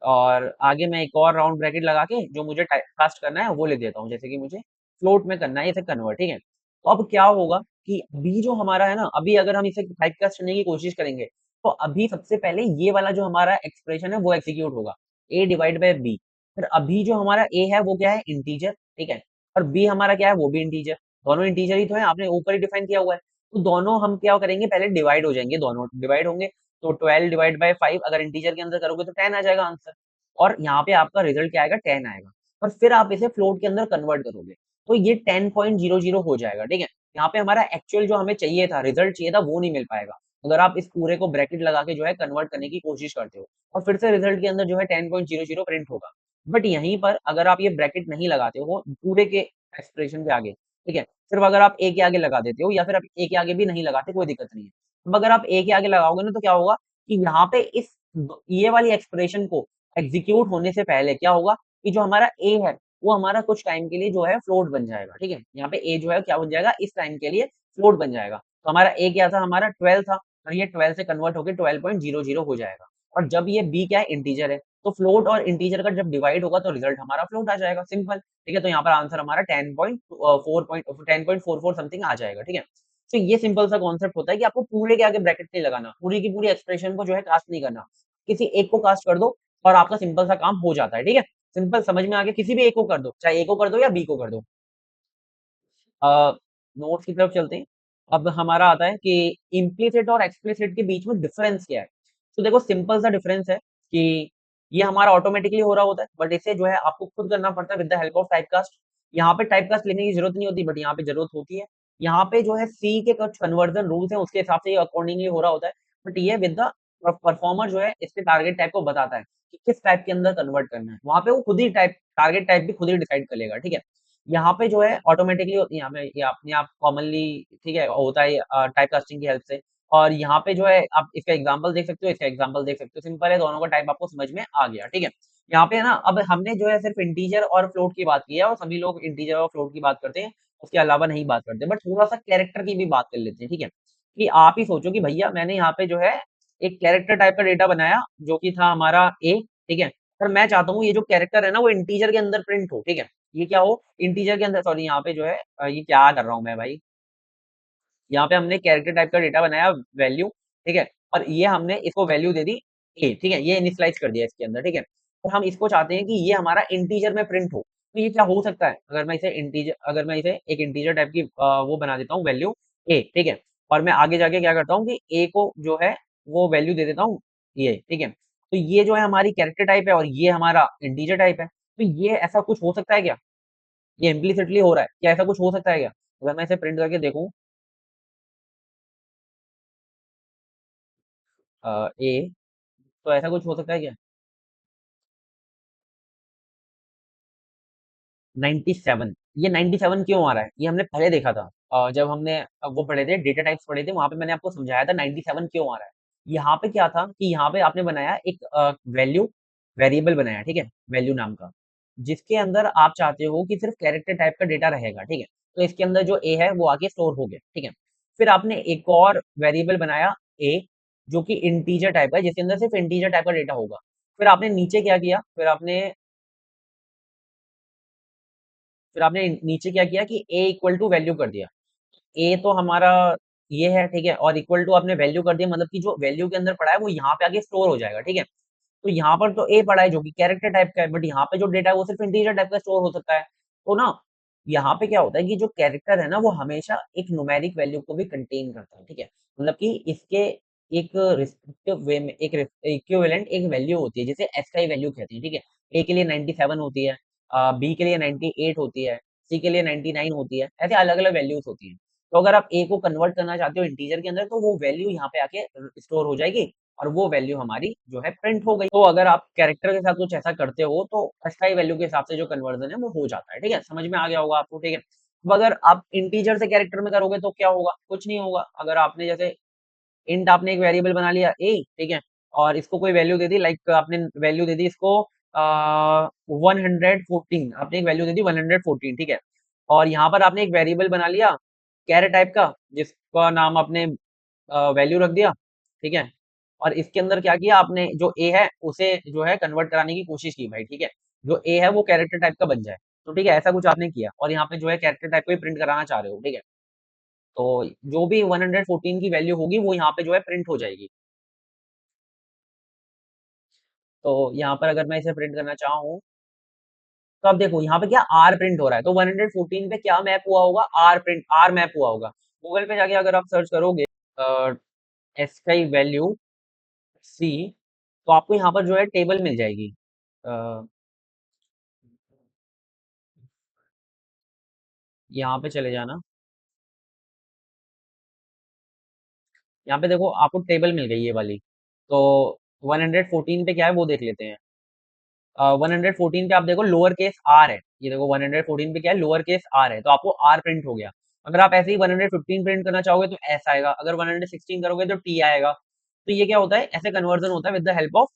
और आगे मैं एक और राउंड ब्रैकेट लगा के जो मुझे कास्ट करना है वो लिख देता हूँ, जैसे कि मुझे फ्लोट में करना है इसे कन्वर्ट, ठीक है। तो अब क्या होगा कि बी जो हमारा है ना, अभी अगर हम इसे टाइप कास्ट करने की कोशिश करेंगे, तो अभी सबसे पहले ये वाला जो हमारा एक्सप्रेशन है वो एग्जीक्यूट होगा, ए डिवाइड बाय बी। फिर अभी जो हमारा ए है वो क्या है, इंटीजर, ठीक है, और बी हमारा क्या है, वो भी इंटीजर। दोनों इंटीजर ही तो है, आपने ऊपर ही डिफाइन किया हुआ है। तो दोनों हम क्या करेंगे, पहले डिवाइड हो जाएंगे, दोनों डिवाइड होंगे। तो 12 डिवाइड बाय 5 अगर इंटीजर के अंदर करोगे तो 10 आ जाएगा आंसर, और यहाँ पे आपका रिजल्ट क्या आएगा, 10 आएगा। और फिर आप इसे फ्लोट के अंदर कन्वर्ट करोगे तो ये 10.00 हो जाएगा, ठीक है। यहाँ पे हमारा एक्चुअल जो हमें चाहिए था, रिजल्ट चाहिए था, वो नहीं मिल पाएगा अगर आप इस पूरे को ब्रैकेट लगा के जो है कन्वर्ट करने की कोशिश करते हो, और फिर से रिजल्ट के अंदर जो है 10.00 प्रिंट होगा। बट यहीं पर अगर आप ये ब्रैकेट नहीं लगाते हो पूरे के एक्सप्रेशन के आगे, ठीक है, सिर्फ अगर आप ए के आगे लगा देते हो, या फिर आप ए के आगे भी नहीं लगाते, कोई दिक्कत नहीं है। अब अगर आप ए के आगे लगाओगे ना, तो क्या होगा कि यहाँ पे इस ये वाली एक्सप्रेशन को एग्जीक्यूट होने से पहले क्या होगा कि जो हमारा ए है वो हमारा कुछ टाइम के लिए जो है फ्लोट बन जाएगा, ठीक है। यहाँ पे ए जो है क्या बन जाएगा, इस टाइम के लिए फ्लोट बन जाएगा। तो हमारा ए क्या था, हमारा 12 था, और ये 12 से कन्वर्ट होकर 12.00 हो जाएगा। और जब ये बी क्या है, इंटीजर है, तो फ्लोट और इंटीजर का जब डिवाइड होगा तो रिजल्ट हमारा फ्लोट आ जाएगा, सिंपल, ठीक है। तो यहाँ पर आंसर हमारा 10.44 समथिंग आ जाएगा, ठीक है। तो ये सिंपल सा कॉन्सेप्ट होता है कि आपको पूरे के आगे ब्रैकेट नहीं लगाना, पूरी की पूरी एक्सप्रेशन को जो है कास्ट नहीं करना, किसी एक को कास्ट कर दो और आपका सिंपल सा काम हो जाता है, ठीक है। सिंपल, समझ में आ गया? किसी भी एक को कर दो, चाहे ए को कर दो या बी को कर दो। नोट्स की तरफ चलते हैं। अब हमारा आता है कि इम्प्लिसिट और एक्सप्लिसिट के बीच में डिफरेंस क्या है। तो देखो सिंपल सा डिफरेंस है कि ये हमारा ऑटोमेटिकली हो रहा होता है, बट इसे जो है आपको खुद करना पड़ता है with the help of typecast. यहाँ पे टाइपकास्ट लेने की जरूरत नहीं होती, बट यहाँ पे जरूरत होती है। यहाँ पे जो है सी के कुछ कन्वर्जन रूल्स हैं, उसके हिसाब से ये अकॉर्डिंगली हो रहा होता है। बट ये विद द परफॉर्मर जो है इसके टारगेट टाइप को बताता है कि किस टाइप के अंदर कन्वर्ट करना है, वहां पे वो खुद ही टाइप टारगेट टाइप भी खुद ही डिसाइड कर लेगा, ठीक है। यहाँ पे जो है ऑटोमेटिकली होती है, यहाँ पे ये अपने आप कॉमनली, ठीक है, होता है टाइप कास्टिंग की हेल्प से। और यहाँ पे जो है आप इसका एग्जांपल देख सकते हो, इसका एग्जांपल देख सकते हो, सिंपल है, दोनों का टाइप आपको समझ में आ गया, ठीक है। यहाँ पे ना अब हमने जो है सिर्फ इंटीजर और फ्लोट की बात की है, और सभी लोग इंटीजर और फ्लोट की बात करते हैं, उसके अलावा नहीं बात करते, बट थोड़ा सा कैरेक्टर की भी बात कर लेते हैं, ठीक है। कि आप ही सोचो कि भैया मैंने यहाँ पे जो है एक कैरेक्टर टाइप का डेटा बनाया जो कि था हमारा ए, ठीक है। पर मैं चाहता हूँ ये जो कैरेक्टर है ना वो इंटीजर के अंदर प्रिंट हो, ठीक है? ये क्या हो इंटीजर के अंदर, सॉरी यहाँ पे जो है ये क्या कर रहा हूँ मैं भाई, यहाँ पे हमने कैरेक्टर टाइप का डेटा बनाया वैल्यू, ठीक है? और ये हमने इसको वैल्यू दे दी ए, ठीक है? ये इनिशियलाइज़ कर दिया इसके अंदर, ठीक है? और हम इसको चाहते हैं कि ये हमारा इंटीजर में प्रिंट हो। तो ये क्या हो सकता है? अगर मैं इसे एक इंटीजर टाइप की वो बना देता हूँ वैल्यू ए, ठीक है? और मैं आगे जाके क्या करता हूँ कि ए को जो है वो वैल्यू दे देता हूँ ये, ठीक है? तो ये जो है हमारी कैरेक्टर टाइप है और ये हमारा इंटीजर टाइप है। तो ये ऐसा कुछ हो सकता है क्या? ये इम्प्लिसिटली हो रहा है। क्या ऐसा कुछ हो सकता है क्या? अगर मैं इसे प्रिंट करके देखूँ ए, तो ऐसा कुछ हो सकता है क्या? 97, ये 97 क्यों आ रहा है? ये हमने पहले देखा था। जब हमने वो पढ़े थे डेटा टाइप्स पढ़े थे, वहाँ पे मैंने आपको समझाया था 97 क्यों आ रहा है। यहाँ पे क्या था कि यहाँ पे आपने बनाया एक वैल्यू वेरिएबल बनाया, ठीक है? वैल्यू नाम का, जिसके अंदर आप चाहते हो कि सिर्फ कैरेक्टर टाइप का डेटा रहेगा, ठीक है? तो इसके अंदर जो ए है वो आके स्टोर हो गया, ठीक है? फिर आपने एक और वेरिएबल बनाया ए, जो कि इंटीजर टाइप का है, जिसके अंदर सिर्फ इंटीजर टाइप का डेटा होगा। फिर आपने नीचे क्या किया? फिर आपने नीचे क्या किया कि a इक्वल टू वैल्यू कर दिया। a तो हमारा ये है, ठीक है? और इक्वल टू आपने वैल्यू कर दिया, मतलब कि जो वैल्यू के अंदर पड़ा है वो यहाँ पे आके स्टोर हो जाएगा, ठीक है? तो यहाँ पर तो a पड़ा है जो कि कैरेक्टर टाइप का है, बट यहाँ पे जो डेटा है वो सिर्फ इंटीजर टाइप का स्टोर हो सकता है। तो ना यहाँ पे क्या होता है कि जो कैरेक्टर है ना वो हमेशा एक न्यूमेरिक वैल्यू को भी कंटेन करता है, ठीक है? मतलब कि इसके एक रिस्पेक्टिव वे में एक इक्विवेलेंट एक वैल्यू होती है, जिसे एसआई वैल्यू कहते हैं, ठीक है? ए के लिए 97 होती है, बी के लिए 98 होती है, सी के लिए 99 होती है, ऐसे अलग-अलग वैल्यूज होती हैं। तो अगर आप ए को कन्वर्ट करना चाहते हो इंटीजर के अंदर तो वो वैल्यू यहाँ पे आके स्टोर हो जाएगी और वो वैल्यू हमारी जो है प्रिंट हो गई। तो अगर आप कैरेक्टर के साथ कुछ ऐसा करते हो तो अस्थायी वैल्यू के हिसाब से जो कन्वर्जन है वो हो जाता है, ठीक है? समझ में आ गया होगा आपको, ठीक है? अब अगर आप इंटीजर से कैरेक्टर में करोगे तो क्या होगा? कुछ नहीं होगा। अगर आपने जैसे इंट आपने एक वेरिएबल बना लिया ए, ठीक है? और इसको कोई वैल्यू दे दी, लाइक आपने वैल्यू दे दी इसको 114, आपने एक वैल्यू दे दी 114, ठीक है? और यहाँ पर आपने एक वेरिएबल बना लिया कैरेट टाइप का, जिसका नाम आपने वैल्यू रख दिया, ठीक है? और इसके अंदर क्या किया आपने, जो ए है उसे जो है कन्वर्ट कराने की कोशिश की भाई, ठीक है? जो ए है वो कैरेक्टर टाइप का बन जाए। तो ठीक है, ऐसा कुछ आपने किया और यहाँ पे जो है कैरेक्टर टाइप को ही प्रिंट कराना चाह रहे हो, ठीक है? तो जो भी 114 की वैल्यू होगी वो यहाँ पे जो है प्रिंट हो जाएगी। तो यहाँ पर अगर मैं इसे प्रिंट करना चाहूँ, तो अब देखो यहाँ पे क्या आर प्रिंट हो रहा है, तो 114 पे क्या मैप हुआ होगा? आर मैप हुआ होगा। गूगल पे जाके अगर आप सर्च करोगे एसकाई वैल्यू सी, तो आपको यहाँ पर जो है टेबल मिल जाएगी। अ, यहाँ पे चले जाना, यहाँ पे देखो आपको टेबल मिल गई ये वाली। तो 114 पे क्या है वो देख लेते हैं। 114 पे आप देखो लोअर केस आर है, ये देखो 114 पे क्या है लोअर केस आर है, तो आपको आर प्रिंट हो गया। अगर आप ऐसे ही 115 प्रिंट करना चाहोगे तो एस आएगा, अगर 116 करोगे तो टी आएगा। तो ये क्या होता है, ऐसे कन्वर्जन होता है विद द हेल्प ऑफ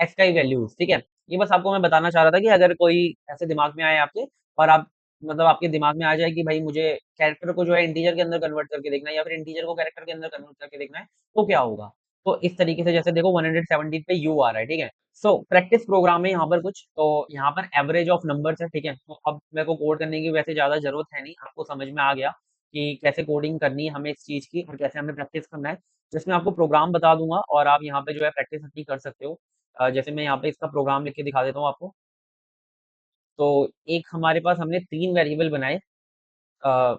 एक्सकाई वैल्यूज, ठीक है? ये बस आपको मैं बताना चाह रहा था कि अगर कोई ऐसे दिमाग में आए आपके, और आप मतलब आपके दिमाग में आ जाए कि भाई मुझे कैरेक्टर को जो है इंटीजर के अंदर कन्वर्ट करके देखना है या फिर इंटीजर को कैरेक्टर के अंदर कन्वर्ट करके देखना है, तो क्या होगा? तो इस तरीके से जैसे देखो 117 पे यू आ रहा है, ठीक है? सो प्रैक्टिस प्रोग्राम है यहाँ पर कुछ, तो यहाँ पर एवरेज ऑफ नंबर्स है, ठीक है? तो अब मेरे को कोड करने की वैसे ज़्यादा ज़रूरत है नहीं, आपको समझ में आ गया कि कैसे कोडिंग करनी है हमें इस चीज़ की और कैसे हमें प्रैक्टिस करना है। तो इसमें आपको प्रोग्राम बता दूँगा और आप यहाँ पे जो है प्रैक्टिस अपनी कर सकते हो। जैसे मैं यहाँ पे इसका प्रोग्राम लिख के दिखा देता हूँ आपको। तो एक हमारे पास हमने 3 वेरिएबल बनाए, अ,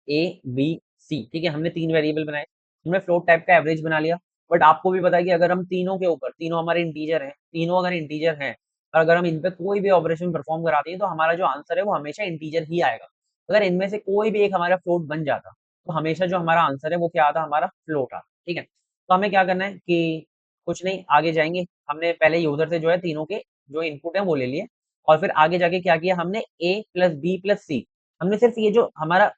ए, बी, सी, ठीक है? हमने 3 वेरिएबल बनाए। हमने फ्लोट टाइप का एवरेज बना लिया। बट आपको भी पता है कि अगर हम तीनों के ऊपर, तीनों हमारे इंटीजर हैं, तीनों अगर इंटीजर हैं और अगर हम इन पे कोई भी ऑपरेशन परफॉर्म कराते हैं तो हमारा जो आंसर है वो हमेशा इंटीजर ही आएगा। अगर इनमें से कोई भी एक हमारा फ्लोट बन जाता, तो हमेशा जो हमारा आंसर है वो क्या आता? हमारा फ्लोट आता, ठीक है? तो हमें क्या करना है कि कुछ नहीं, आगे जाएँगे। हमने पहले यूज़र से जो है तीनों के जो इनपुट है वो ले लिए और फिर आगे जाके क्या किया हमने a plus b plus c, हमने सिर्फ ये जो हमारा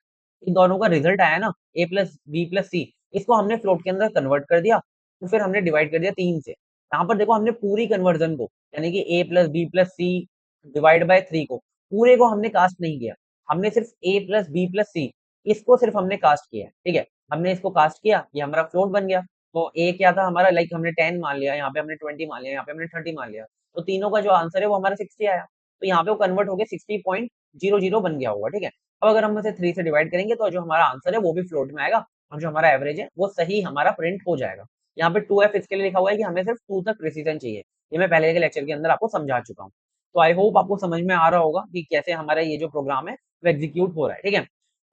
इन दोनों का रिजल्ट आया ना a प्लस बी प्लस सी, इसको हमने फ्लोट के अंदर कन्वर्ट कर दिया, तो फिर हमने डिवाइड कर दिया 3 से। यहाँ पर देखो हमने पूरी कन्वर्जन को, यानी कि a plus b plus c divide by 3 को, पूरे को हमने कास्ट नहीं किया। हमने सिर्फ a प्लस बी प्लस सी, इसको सिर्फ हमने कास्ट किया है, ठीक है? हमने इसको कास्ट किया, ये हमारा फ्लोट बन गया। तो a क्या था हमारा, लाइक हमने 10 मान लिया, यहाँ पे हमने 20 मान लिया, यहाँ पे हमने 30 मान लिया। तो तीनों का जो आंसर है वो हमारा 60 आया। तो यहाँ पे वो कन्वर्ट होके 60.00 बन गया होगा, ठीक है। अब अगर हम इसे 3 से डिवाइड करेंगे तो जो हमारा आंसर है वो भी फ्लोट में आएगा और जो हमारा एवरेज है वो सही हमारा प्रिंट हो जाएगा। यहाँ पे 2f इसके लिए लिखा हुआ है कि हमें सिर्फ 2 तक प्रिसीजन चाहिए। ये मैं पहले के लेक्चर के अंदर आपको समझा चुका हूँ। तो आई होप आपको समझ में आ रहा होगा कि कैसे हमारा ये जो प्रोग्राम है वो एग्जीक्यूट हो रहा है, ठीक है।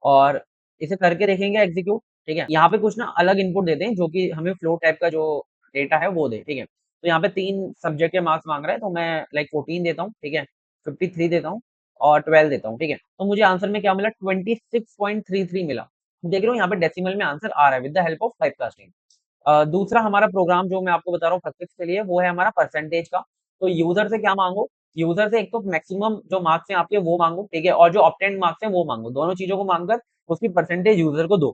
और इसे करके देखेंगे एग्जीक्यूट, ठीक है। यहाँ पे कुछ ना अलग इनपुट देते हैं जो कि हमें फ्लो टाइप का जो डेटा है वो दे, ठीक है। तो यहाँ पे 3 सब्जेक्ट के मार्क्स मांग रहा है, तो मैं लाइक 14 देता हूँ, ठीक है, 53 देता हूँ और 12 देता हूँ, ठीक है। तो मुझे आंसर में क्या मिला, 26.33 मिला। देख रहे हो यहाँ पे डेसिमल में आंसर आ रहा है with the help of type casting. दूसरा हमारा प्रोग्राम जो मैं आपको बता रहा हूँ प्रेक्टिस के लिए, वो है हमारा परसेंटेज का। तो यूजर से क्या मांगो, यूजर से एक तो मैक्सिमम जो मार्क्स हैं आपके वो मांगो, ठीक है, और जो ऑब्टेन्ड मार्क्स हैं वो मांगो। दोनों चीजों को मांगकर उसकी परसेंटेज यूजर को दो।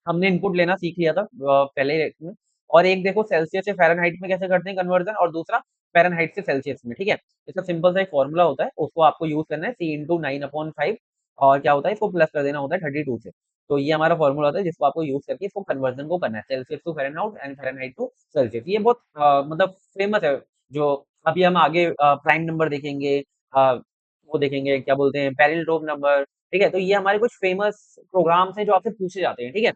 हमने इनपुट लेना सीख लिया था पहले में। और एक देखो सेल्सियस से फ़ारेनहाइट में कैसे करते हैं कन्वर्जन, और दूसरा फ़ारेनहाइट से सेल्सियस में, ठीक है। इसका सिंपल सा एक फॉर्मूला होता है, उसको आपको यूज करना है, C इंटू 9/5, और क्या होता है, इसको प्लस कर देना होता है 32 से। तो ये हमारा फॉर्मूला होता है जिसको आपको यूज करके इसको कन्वर्जन को करना है, Celsius to Fahrenheit and Fahrenheit to Celsius. ये बहुत मतलब फेमस है। जो अभी हम आगे प्राइम नंबर देखेंगे, वो देखेंगे क्या बोलते हैं, पैरेललोग नंबर, ठीक है। तो ये हमारे कुछ फेमस प्रोग्राम्स हैं जो आपसे पूछे जाते हैं, ठीक है।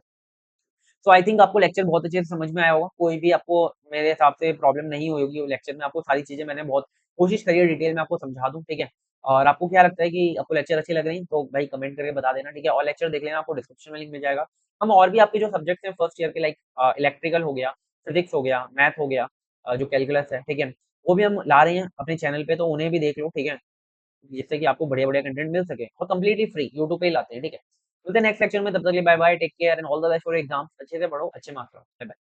सो आई थिंक आपको लेक्चर बहुत अच्छे से समझ में आया होगा। कोई भी आपको मेरे हिसाब से प्रॉब्लम नहीं हुई होगी लेक्चर में। आपको सारी चीज़ें मैंने बहुत कोशिश करी है डिटेल में आपको समझा दूँ, ठीक है। और आपको क्या लगता है कि आपको लेक्चर अच्छे लग रही हैं, तो भाई कमेंट करके बता देना, ठीक है। और लेक्चर देख लेना, आपको डिस्क्रिप्शन में लिंक मिल जाएगा। हम और भी आपके जो सब्जेक्ट्स हैं फर्स्ट ईयर के, लाइक इलेक्ट्रिकल हो गया, फिजिक्स हो गया, मैथ हो गया, जो कैलकुलस है, ठीक है, वो भी हम ला रहे हैं अपने चैनल पे, तो उन्हें भी देख लो, ठीक है। जिससे कि आपको बढ़िया-बढ़िया कंटेंट मिल सके और कंप्लीटली फ्री यूट्यूब पे ही लाते हैं, ठीक है। मिलते हैं नेक्स्ट लेक्चर में, तब तक के लिए bye bye, take care and all the best for exams. अच्छे से पढ़ो, अच्छे मार्क्स लाओ। Bye bye.